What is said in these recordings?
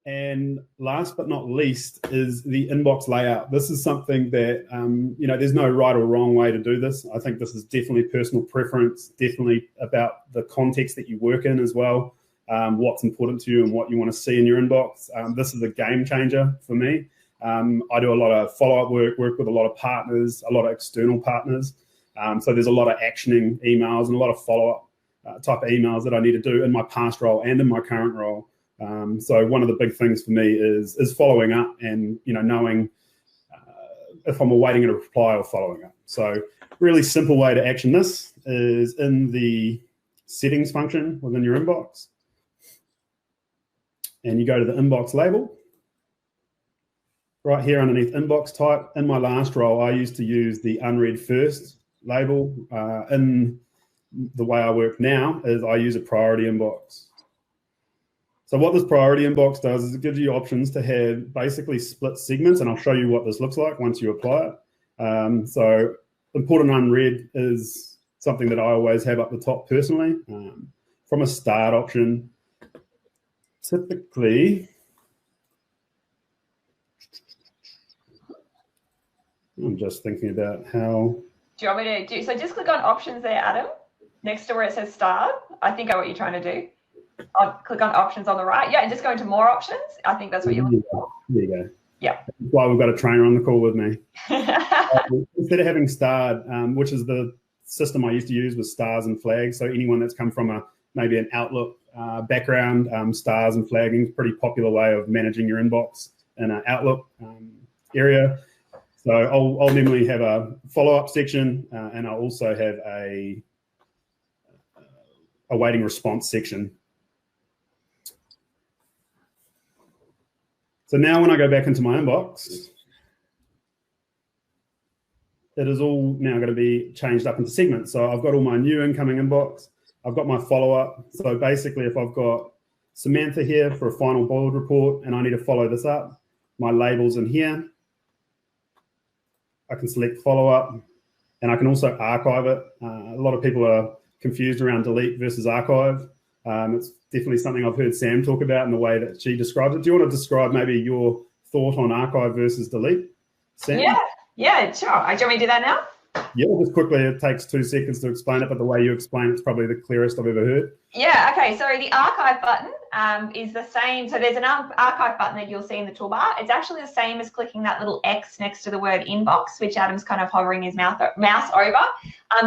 And last but not least is the inbox layout. This is something that, there's no right or wrong way to do this. I think this is definitely personal preference, definitely about the context that you work in as well, what's important to you and what you want to see in your inbox. This is a game changer for me. I do a lot of follow-up work with a lot of partners, a lot of external partners. So there's a lot of actioning emails and a lot of follow-up type of emails that I need to do in my past role and in my current role. So one of the big things for me is following up and, knowing if I'm awaiting a reply or following up. So really simple way to action this is in the settings function within your inbox. And you go to the inbox label. Right here underneath inbox type. In my last role, I used to use the unread first label. In the way I work now is I use a priority inbox. So what this priority inbox does is it gives you options to have basically split segments, and I'll show you what this looks like once you apply it. So important unread is something that I always have up the top personally. From a start option, typically, I'm just thinking about how. Do you want me to do, so just click on options there, Adam, next to where it says start. I think I know what you're trying to do. I'll click on options on the right. Yeah, and just go into more options. I think that's what you're looking for. There you go. Yeah. That's why we've got a trainer on the call with me. Instead of having starred, which is the system I used to use with stars and flags. So anyone that's come from maybe an Outlook background, stars and flagging is a pretty popular way of managing your inbox in an Outlook area. So I'll normally have a follow-up section, and I'll also have a awaiting response section. So now when I go back into my inbox, it is all now going to be changed up into segments. So I've got all my new incoming inbox. I've got my follow-up. So basically, if I've got Samantha here for a final board report and I need to follow this up, my label's in here. I can select follow-up, and I can also archive it. A lot of people are confused around delete versus archive. It's definitely something I've heard Sam talk about in the way that she describes it. Do you want to describe maybe your thought on archive versus delete, Sam? Yeah, sure. Do you want me to do that now? Yeah, just quickly, it takes 2 seconds to explain it, but the way you explain it's probably the clearest I've ever heard. Yeah, okay, so the archive button is the same. So there's an archive button that you'll see in the toolbar. It's actually the same as clicking that little X next to the word inbox, which Adam's kind of hovering his mouse over.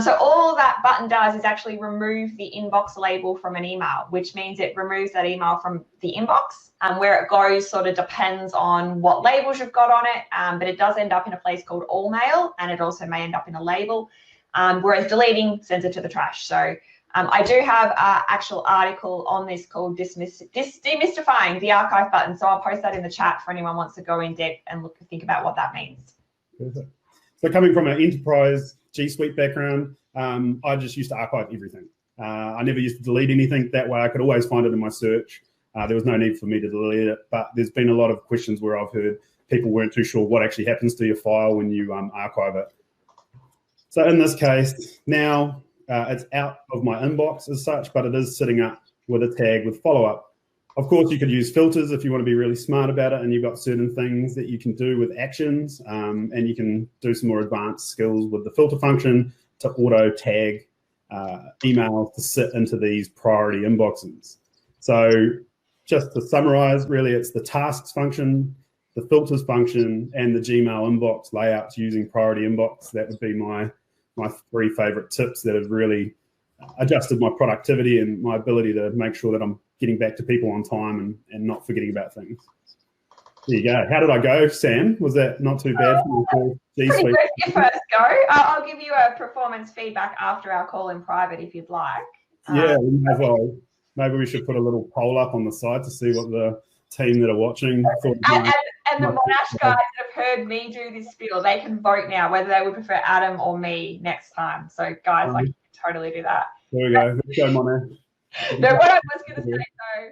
So all that button does is actually remove the inbox label from an email, which means it removes that email from the inbox. Where it goes sort of depends on what labels you've got on it, but it does end up in a place called all mail, and it also may end up in a label, whereas deleting sends it to the trash. So I do have an actual article on this called Demystifying the Archive Button. So I'll post that in the chat for anyone who wants to go in depth and think about what that means. Perfect. So coming from an enterprise G Suite background, I just used to archive everything. I never used to delete anything. That way I could always find it in my search. There was no need for me to delete it, but there's been a lot of questions where I've heard people weren't too sure what actually happens to your file when you archive it. So in this case, now it's out of my inbox as such, but it is sitting up with a tag with follow-up. Of course, you could use filters if you want to be really smart about it, and you've got certain things that you can do with actions, and you can do some more advanced skills with the filter function to auto tag emails to sit into these priority inboxes. So just to summarize, really, it's the tasks function, the filters function, and the Gmail inbox layouts using priority inbox. That would be my 3 favorite tips that have really adjusted my productivity and my ability to make sure that I'm getting back to people on time and not forgetting about things. There you go. How did I go, Sam? Was that not too bad for your G Suite? Pretty good your first go. I'll give you a performance feedback after our call in private if you'd like. Yeah, well, maybe we should put a little poll up on the side to see what the team that are watching thought. And the Monash guys that have heard me do this spiel, they can vote now whether they would prefer Adam or me next time. So, guys, I can totally do that. There we go. Let's go, Monash. No, what I was going to say, though,